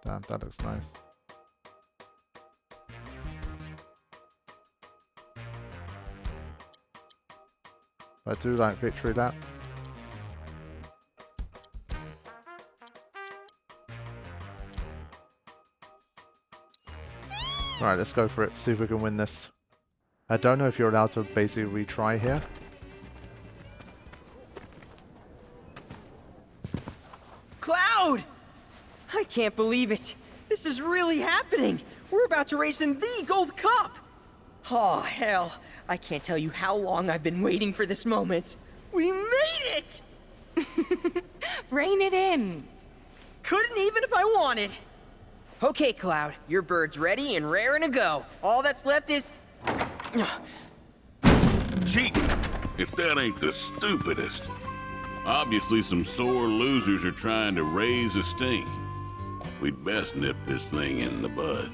Damn, that looks nice. I do like victory lap. Alright, let's go for it. See if we can win this. I don't know if you're allowed to basically retry here. Cloud! I can't believe it. This is really happening. We're about to race in the Gold Cup. Oh, hell. I can't tell you how long I've been waiting for this moment. We made it! Rein it in. Couldn't even if I wanted. Okay, Cloud, your bird's ready and raring to go. All that's left is... Cheating, if that ain't the stupidest. Obviously some sore losers are trying to raise a stink. We'd best nip this thing in the bud.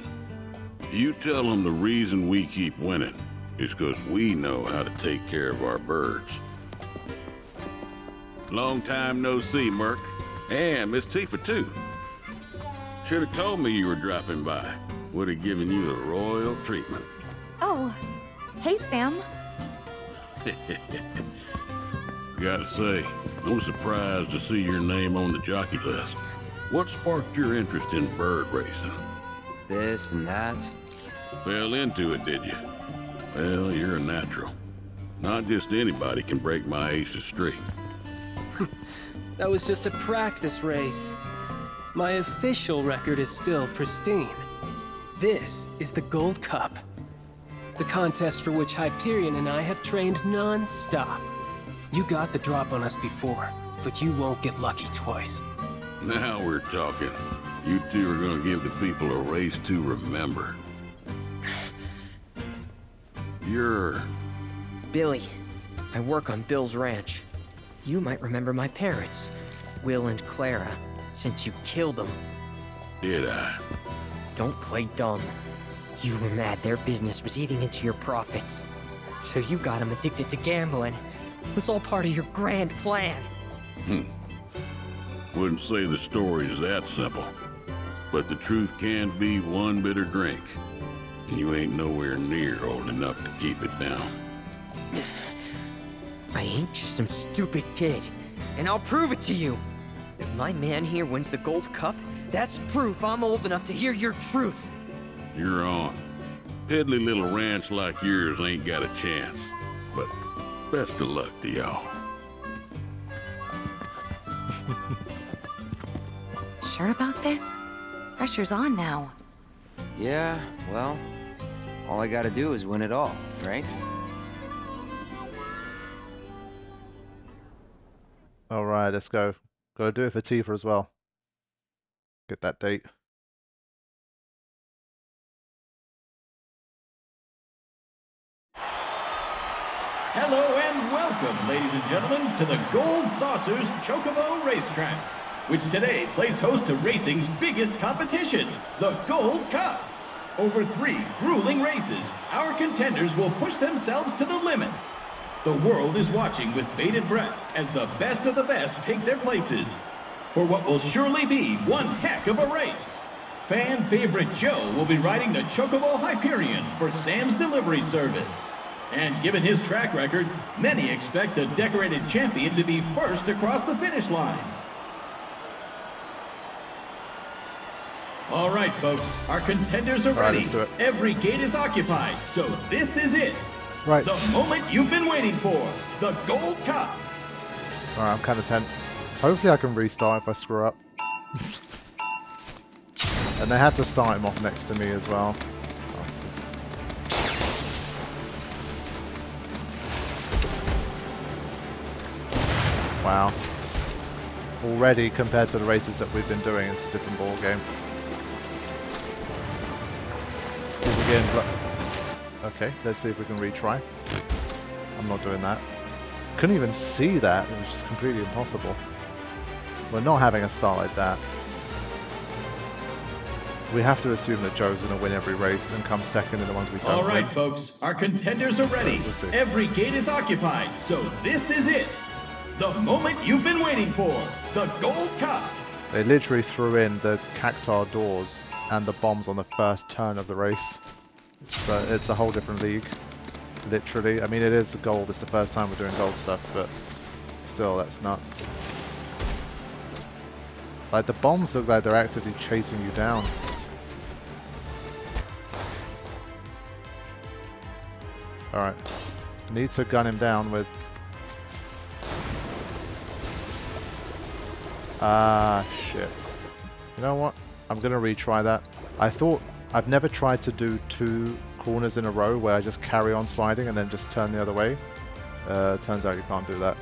You tell them the reason we keep winning is because we know how to take care of our birds. Long time no see, Merc. And Miss Tifa, too. Should have told me you were dropping by. Would have given you the royal treatment. Oh, hey, Sam. Gotta say, I was surprised to see your name on the jockey list. What sparked your interest in bird racing? This and that. Fell into it, did you? Well, you're a natural. Not just anybody can break my aces straight. That was just a practice race. My official record is still pristine. This is the Gold Cup. The contest for which Hyperion and I have trained non-stop. You got the drop on us before, but you won't get lucky twice. Now we're talking. You two are gonna give the people a race to remember. You're... Billy. I work on Bill's ranch. You might remember my parents, Will and Clara, since you killed them. Did I? Don't play dumb. You were mad their business was eating into your profits. So you got them addicted to gambling. It was all part of your grand plan. Wouldn't say the story is that simple. But the truth can be one bitter drink. And you ain't nowhere near old enough to keep it down. I ain't just some stupid kid. And I'll prove it to you. If my man here wins the Gold Cup, that's proof I'm old enough to hear your truth. You're on. Piddly little ranch like yours ain't got a chance. But best of luck to y'all. Sure about this? Pressure's on now. Yeah, well, all I gotta do is win it all, right? Alright, let's go. Gotta do it for Tifa as well. Get that date. Hello and welcome, ladies and gentlemen, to the Gold Saucers Chocobo Racetrack, which today plays host to racing's biggest competition, the Gold Cup. Over 3 grueling races, our contenders will push themselves to the limit. The world is watching with bated breath as the best of the best take their places for what will surely be one heck of a race. Fan favorite Joe will be riding the Chocobo Hyperion for Sam's delivery service. And given his track record, many expect a decorated champion to be first across the finish line. All right, folks, our contenders are ready. Let's do it. Every gate is occupied, so this is it. Right. The moment you've been waiting for, the Gold Cup. Alright, I'm kind of tense. Hopefully I can restart if I screw up. And they had to start him off next to me as well. Wow. Already, compared to the races that we've been doing, it's a different ball game. Okay, let's see if we can retry. I'm not doing that. Couldn't even see that. It was just completely impossible. We're not having a start like that. We have to assume that Joe's going to win every race and come second in the ones we don't All right, win. folks, our contenders are ready. We'll see. Every gate is occupied, so this is it. The moment you've been waiting for, the Gold Cup. They literally threw in the cactar doors and the bombs on the first turn of the race. So it's a whole different league. Literally. I mean, it is gold. It's the first time we're doing gold stuff, but still, that's nuts. Like, the bombs look like they're actively chasing you down. Alright. Need to gun him down with... Ah, shit. You know what? I'm going to retry that. I've never tried to do 2 corners in a row where I just carry on sliding and then just turn the other way. Turns out you can't do that.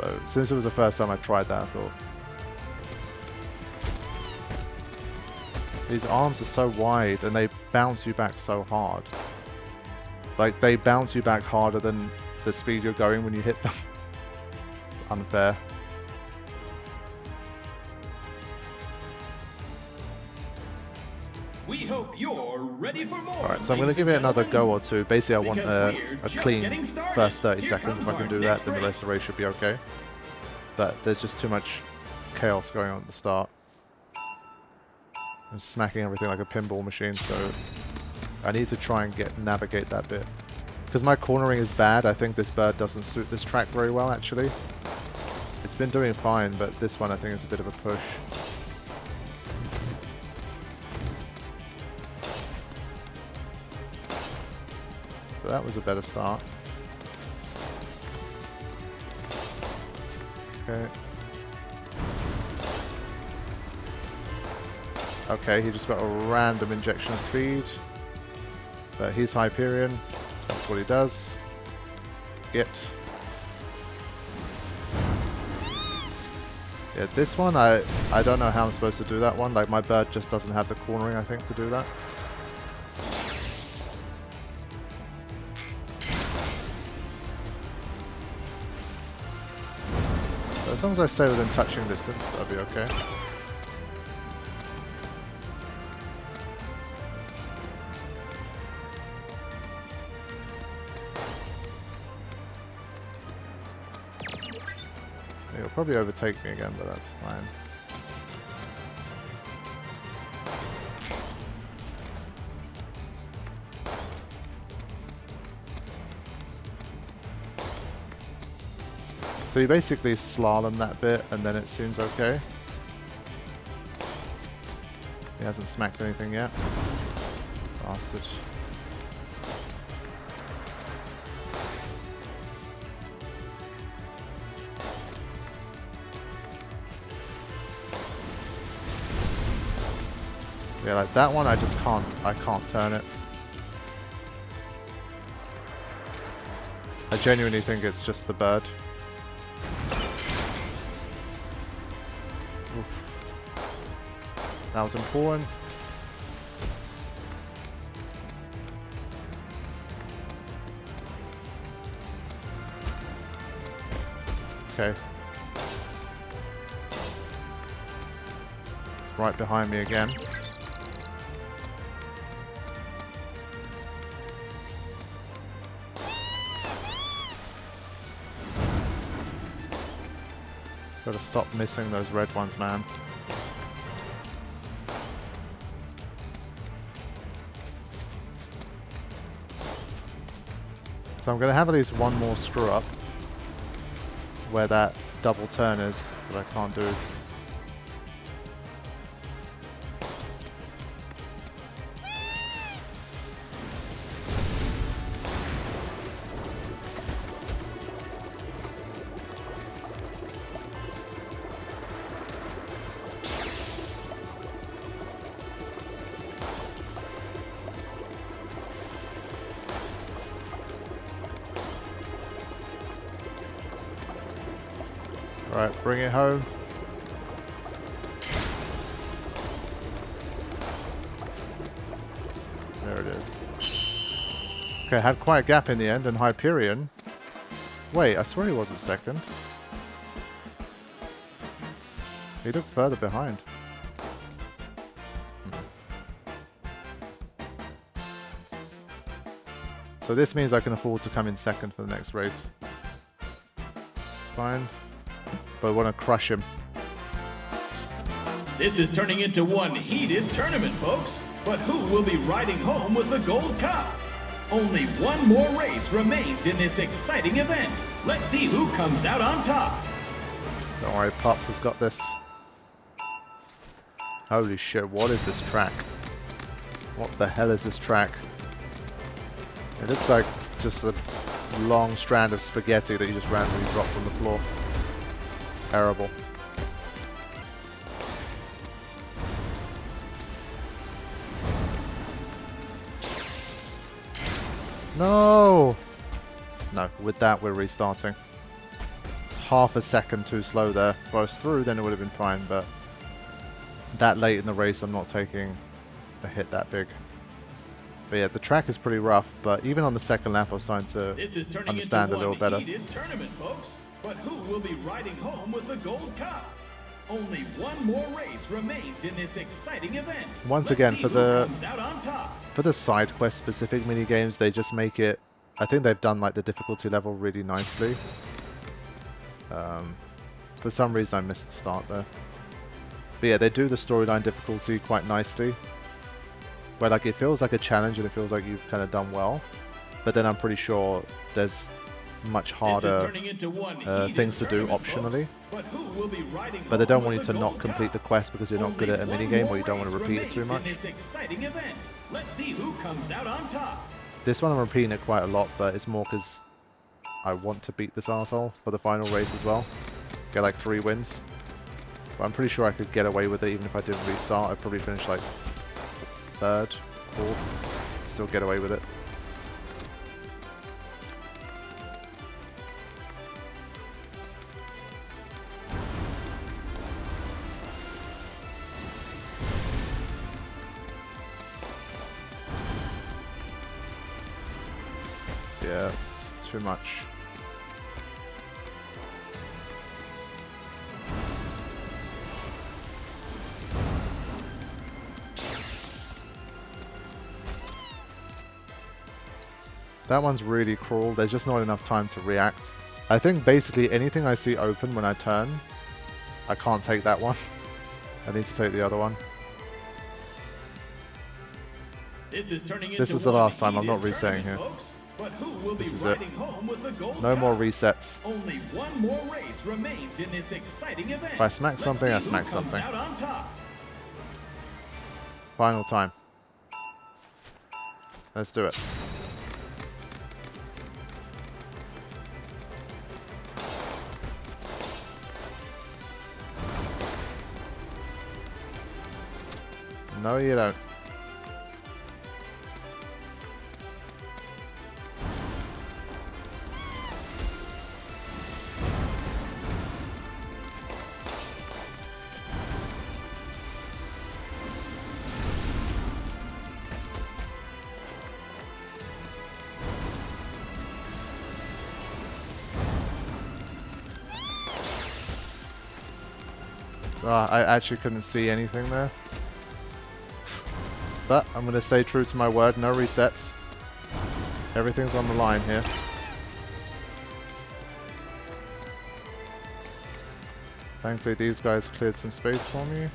So, since it was the first time I tried that, I thought... These arms are so wide and they bounce you back so hard. Like, they bounce you back harder than the speed you're going when you hit them. It's unfair. We hope you're ready for more. Alright, so I'm going to give it another go or two. Basically, I want a clean first 30 seconds. If I can do that, then the rest of the race should be okay. But there's just too much chaos going on at the start. I'm smacking everything like a pinball machine, so I need to try and navigate that bit. Because my cornering is bad, I think this bird doesn't suit this track very well, actually. It's been doing fine, but this one I think is a bit of a push. So that was a better start. Okay. Okay, he just got a random injection of speed. But he's Hyperion. That's what he does. Get. Yeah, this one, I don't know how I'm supposed to do that one. Like, my bird just doesn't have the cornering, I think, to do that. So as long as I stay within touching distance, that'll be okay. He'll probably overtake me again, but that's fine. So you basically slalom that bit, and then it seems okay. He hasn't smacked anything yet. Bastard. Yeah, like that one, I can't turn it. I genuinely think it's just the bird. Oof. That was important. Okay. Right behind me again. Gotta stop missing those red ones, man. So I'm gonna have at least one more screw up where that double turn is that I can't do. Right, bring it home. There it is. Okay, had quite a gap in the end, and Hyperion... Wait, I swear he wasn't second. He looked further behind. So this means I can afford to come in second for the next race. It's fine. But I want to crush him. This is turning into one heated tournament, folks. But who will be riding home with the Gold Cup? Only one more race remains in this exciting event. Let's see who comes out on top. Don't worry, Pops has got this. Holy shit, what is this track? What the hell is this track? It looks like just a long strand of spaghetti that you just randomly dropped on the floor. Terrible. No! No, with that we're restarting. It's half a second too slow there. If I was through, then it would have been fine, but that late in the race I'm not taking a hit that big. But yeah, the track is pretty rough, but even on the second lap I was starting to understand a little better. Tournament, folks. But who will be riding home with the Gold Cup? Only one more race remains in this exciting event. Once again, for the side quest specific mini games, they just make it. I think they've done like the difficulty level really nicely. For some reason, I missed the start there. But yeah, they do the storyline difficulty quite nicely. Where like it feels like a challenge and it feels like you've kind of done well. But then I'm pretty sure there's much harder things to do optionally. But they don't want you to not complete the quest because you're not good at a minigame or you don't want to repeat it too much. This one I'm repeating it quite a lot, but it's more because I want to beat this arsehole for the final race as well. Get like 3 wins. But I'm pretty sure I could get away with it even if I didn't restart. I'd probably finish like 3rd, 4th, still get away with it. Yeah, it's too much. That one's really cruel. There's just not enough time to react. I think basically anything I see open when I turn, I can't take that one. I need to take the other one. This is the last time. I'm not resetting here. This is it. No more resets. Only one more race remains in this exciting event. If I smack something, I smack something. Final time. Let's do it. No, you don't. I actually couldn't see anything there. But I'm going to stay true to my word, no resets. Everything's on the line here. Thankfully these guys cleared some space for me.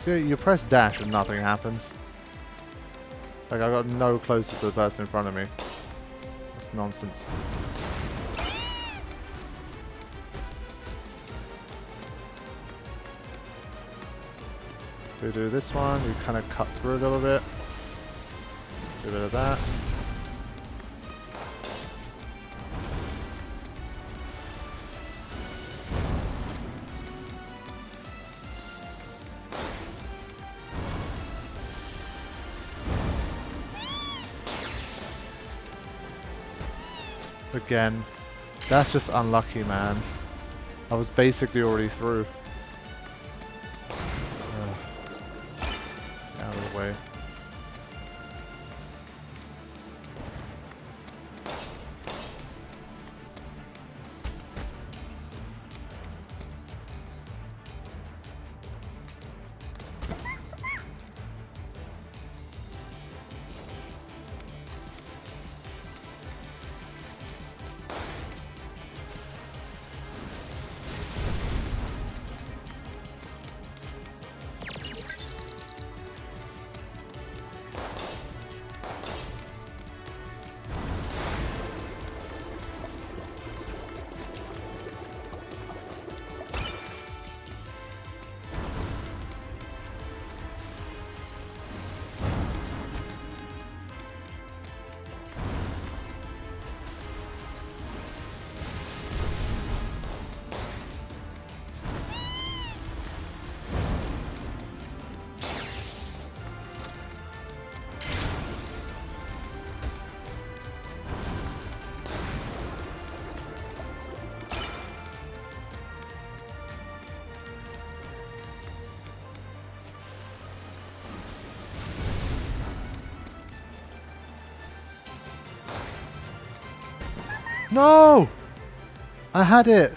You press dash and nothing happens. Like I got no closer to the person in front of me. That's nonsense. So you do this one, you kind of cut through a little bit. Do a bit of that. Again, that's just unlucky, man. I was basically already through. Get out of the way. No! I had it!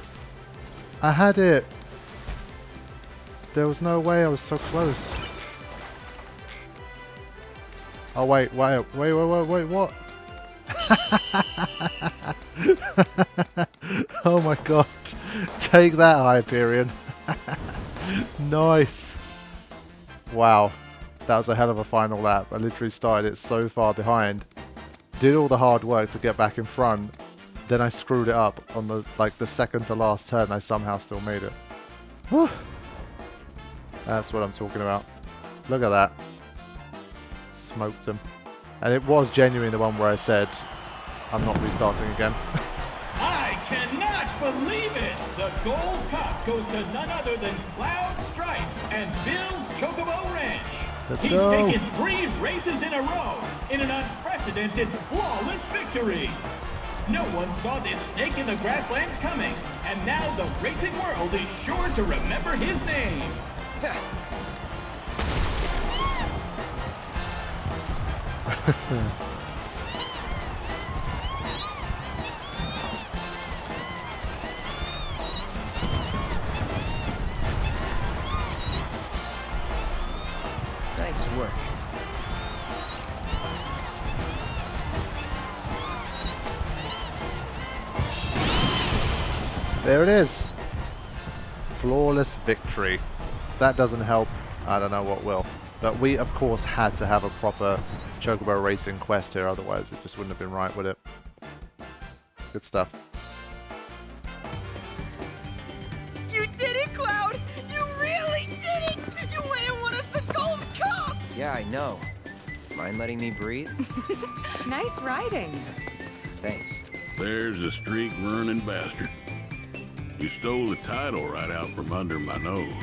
I had it! There was no way, I was so close. Oh wait, what? Oh my god. Take that, Hyperion. Nice. Wow. That was a hell of a final lap. I literally started it so far behind. Did all the hard work to get back in front. Then I screwed it up on the the second to last turn. I somehow still made it. Whew. That's what I'm talking about. Look at that. Smoked him. And it was genuinely the one where I said, I'm not restarting again. I cannot believe it! The Gold Cup goes to none other than Cloud Strife and Bill's Chocobo Ranch. Let's He's go. taken 3 races in a row in an unprecedented, flawless victory. No one saw this snake in the grasslands coming, and now the racing world is sure to remember his name. Nice work. There it is. Flawless victory. If that doesn't help, I don't know what will. But we, of course, had to have a proper Chocobo racing quest here, otherwise it just wouldn't have been right, would it? Good stuff. You did it, Cloud! You really did it! You went and won us the Gold Cup! Yeah, I know. Mind letting me breathe? Nice riding. Thanks. There's a streak-running bastard. You stole the title right out from under my nose.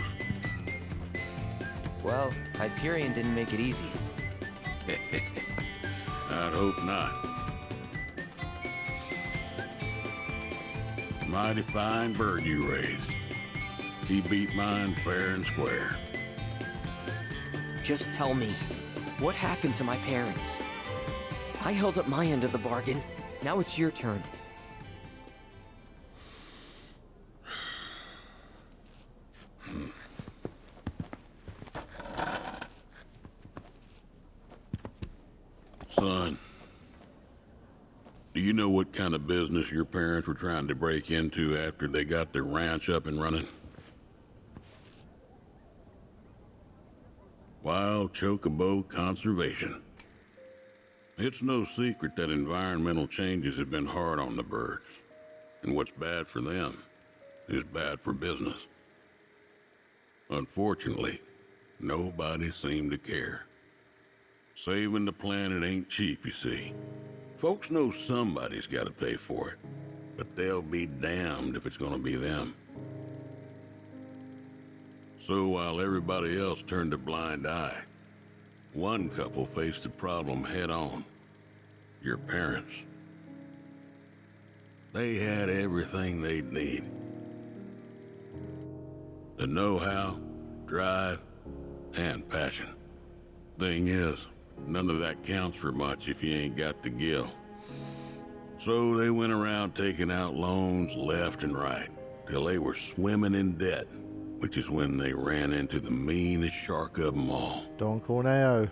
Well, Hyperion didn't make it easy. I'd hope not. Mighty fine bird you raised. He beat mine fair and square. Just tell me, what happened to my parents? I held up my end of the bargain. Now it's your turn. Son, do you know what kind of business your parents were trying to break into after they got their ranch up and running? Wild Chocobo conservation. It's no secret that environmental changes have been hard on the birds, and what's bad for them is bad for business. Unfortunately, nobody seemed to care. Saving the planet ain't cheap, you see. Folks know somebody's got to pay for it, but they'll be damned if it's gonna be them. So while everybody else turned a blind eye, one couple faced the problem head on. Your parents. They had everything they'd need. The know-how, drive, and passion. Thing is, none of that counts for much if you ain't got the gill. So they went around taking out loans left and right, till they were swimming in debt, which is when they ran into the meanest shark of them all. Don Corneo.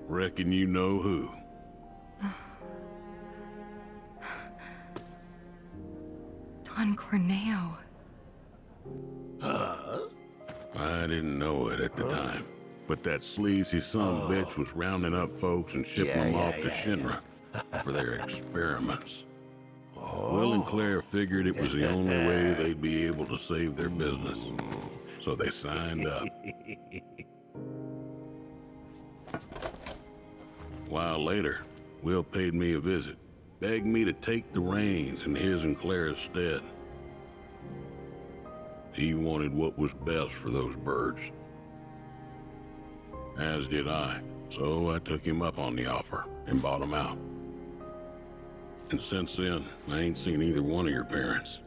Reckon you know who. Don Corneo. I didn't know it at the time, but that sleazy bitch was rounding up folks and shipping them off to Shinra for their experiments. Will and Claire figured it was the only way they'd be able to save their business, so they signed up. A while later, Will paid me a visit, begged me to take the reins in his and Claire's stead. He wanted what was best for those birds. As did I, so I took him up on the offer and bought him out. And since then, I ain't seen either one of your parents.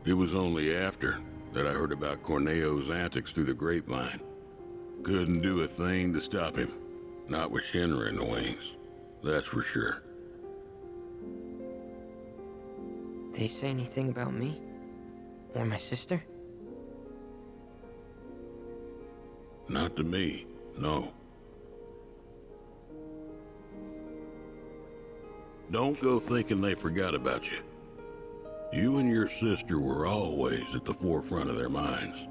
It was only after that I heard about Corneo's antics through the grapevine. Couldn't do a thing to stop him, not with Shinra in the wings. that's for sure. They say anything about me? Or my sister? Not to me, no. Don't go thinking they forgot about you. You and your sister were always at the forefront of their minds.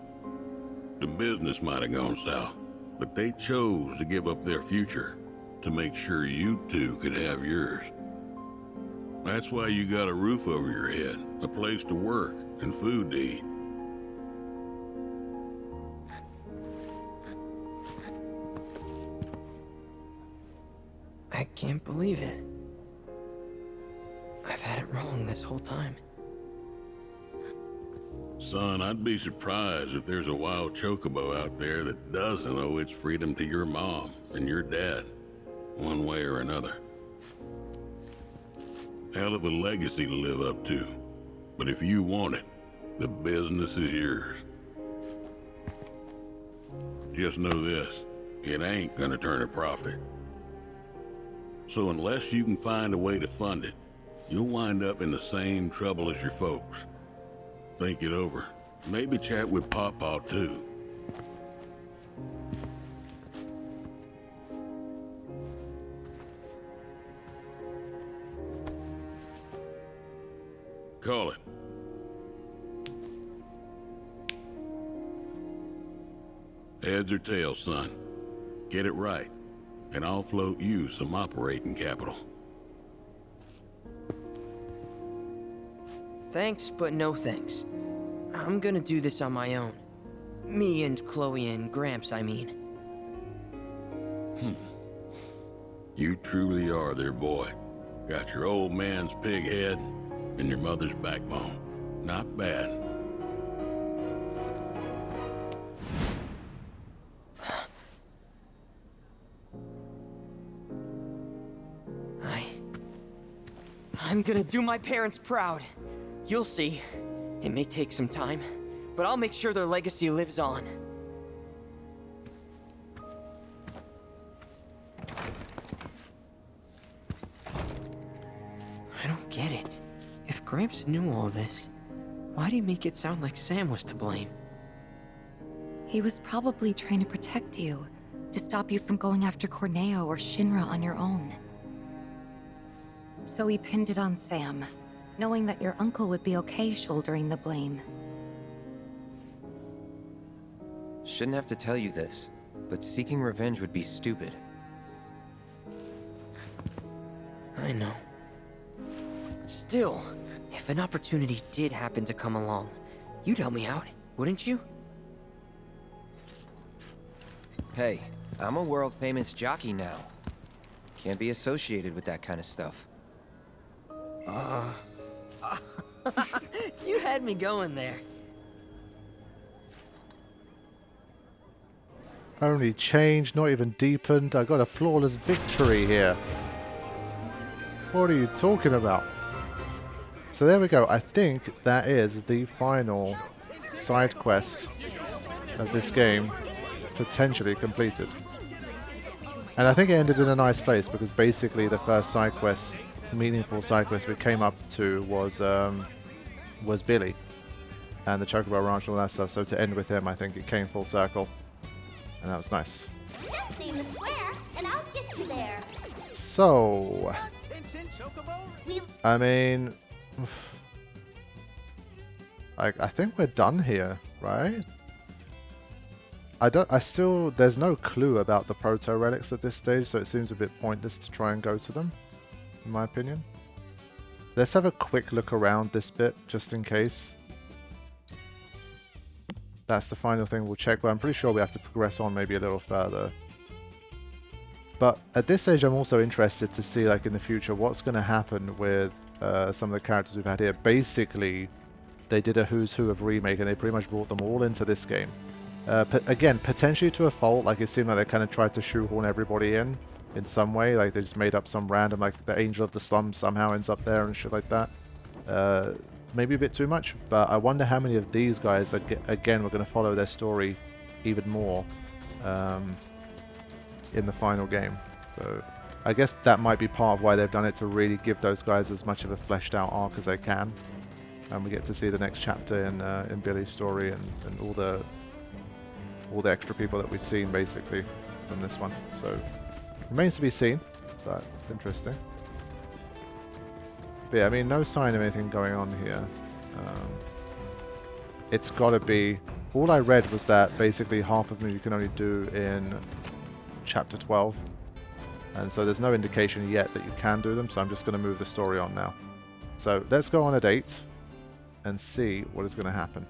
The business might have gone south, but they chose to give up their future to make sure you two could have yours. That's why you got a roof over your head, a place to work, and food to eat. I can't believe it. I've had it wrong this whole time. Son, I'd be surprised if there's a wild chocobo out there that doesn't owe its freedom to your mom and your dad, one way or another. Hell of a legacy to live up to, but if you want it, the business is yours. Just know this, it ain't gonna turn a profit. So unless you can find a way to fund it, you'll wind up in the same trouble as your folks. Think it over. Maybe chat with Pawpaw too. Call it. Heads or tails, son. Get it right, and I'll float you some operating capital. Thanks, but no thanks. I'm gonna do this on my own. Me and Chloe and Gramps, I mean. You truly are their boy. Got your old man's pig head and your mother's backbone. Not bad. I'm gonna do my parents proud. You'll see. It may take some time, but I'll make sure their legacy lives on. I don't get it. If Gramps knew all this, why'd he make it sound like Sam was to blame? He was probably trying to protect you, to stop you from going after Corneo or Shinra on your own. So he pinned it on Sam, knowing that your uncle would be okay shouldering the blame. Shouldn't have to tell you this, but seeking revenge would be stupid. I know. Still, if an opportunity did happen to come along, you'd help me out, wouldn't you? Hey, I'm a world-famous jockey now. Can't be associated with that kind of stuff. You had me going there. Only changed, not even deepened. I got a flawless victory here. What are you talking about? So there we go. I think that is the final side quest of this game potentially completed. And I think it ended in a nice place because basically the first side quest, meaningful side quest we came up to was Billy and the Chocobo Ranch and all that stuff. So to end with him, I think it came full circle. And that was nice. Just name a square, and I'll get you there. So, I mean, I think we're done here, right? There's no clue about the proto relics at this stage, so it seems a bit pointless to try and go to them, in my opinion. Let's have a quick look around this bit, just in case. That's the final thing we'll check, but I'm pretty sure we have to progress on maybe a little further. But at this stage, I'm also interested to see, like, in the future, what's going to happen with some of the characters we've had here. Basically, they did a who's who of Remake, and they pretty much brought them all into this game. Again, potentially to a fault, like, it seemed like they kind of tried to shoehorn everybody in some way. Like, they just made up some random, like, the Angel of the Slums somehow ends up there and shit like that. Maybe a bit too much, but I wonder how many of these guys, again, we're going to follow their story even more in the final game. So I guess that might be part of why they've done it, to really give those guys as much of a fleshed out arc as they can. And we get to see the next chapter in Billy's story and all the extra people that we've seen basically from this one. So remains to be seen, but interesting. But yeah, I mean, no sign of anything going on here. It's got to be... All I read was that basically half of them you can only do in chapter 12. And so there's no indication yet that you can do them, so I'm just going to move the story on now. So let's go on a date and see what is going to happen.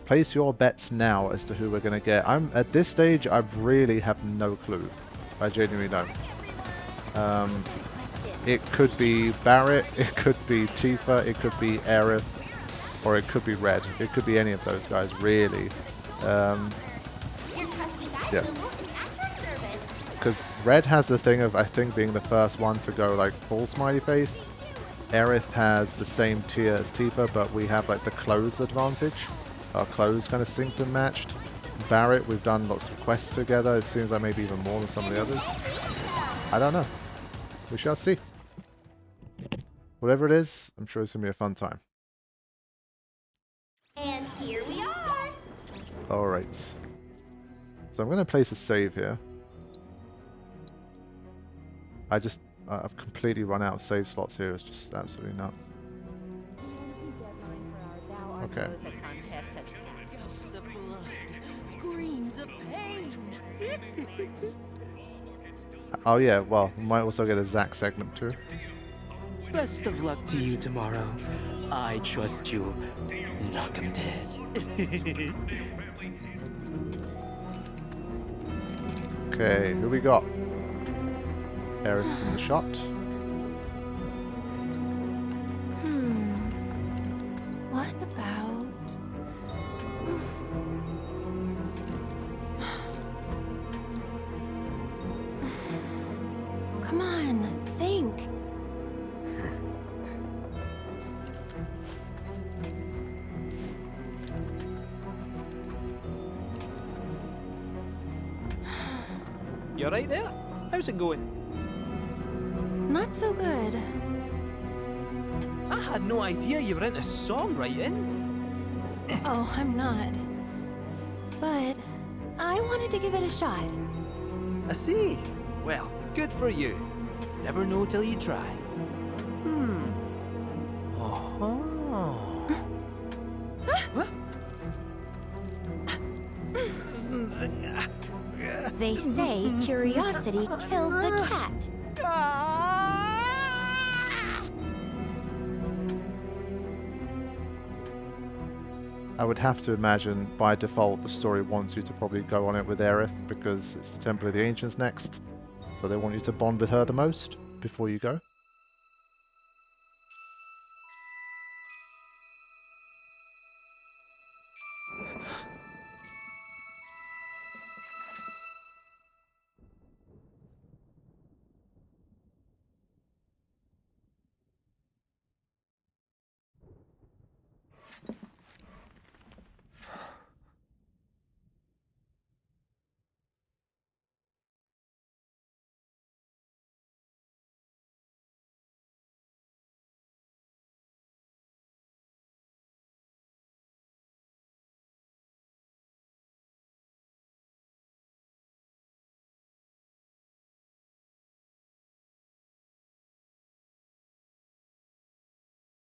Place your bets now as to who we're going to get. At this stage, I really have no clue. I genuinely don't. It could be Barrett, it could be Tifa, it could be Aerith, or it could be Red. It could be any of those guys, really. Yeah. Because Red has the thing of, I think, being the first one to go like full smiley face. Aerith has the same tier as Tifa, but we have like the clothes advantage. Our clothes kind of synced and matched. Barrett, we've done lots of quests together. It seems like maybe even more than some of the others. I don't know. We shall see. Whatever it is, I'm sure it's going to be a fun time. And here we are. Alright. So I'm going to place a save here. I've completely run out of save slots here. It's just absolutely nuts. Okay. Screams of pain. Oh yeah, well, we might also get a Zack segment too. Best of luck to you tomorrow. I trust you. Knock 'em dead. Okay, who we got? Aerith's in the shot. What about... Come on, think. You right there? How's it going? Not so good. I had no idea you were into songwriting. Oh, I'm not. But I wanted to give it a shot. I see. Well, good for you. Never know till you try. Oh. They say curiosity killed the cat. I would have to imagine by default the story wants you to probably go on it with Aerith because it's the Temple of the Ancients next. So they want you to bond with her the most before you go.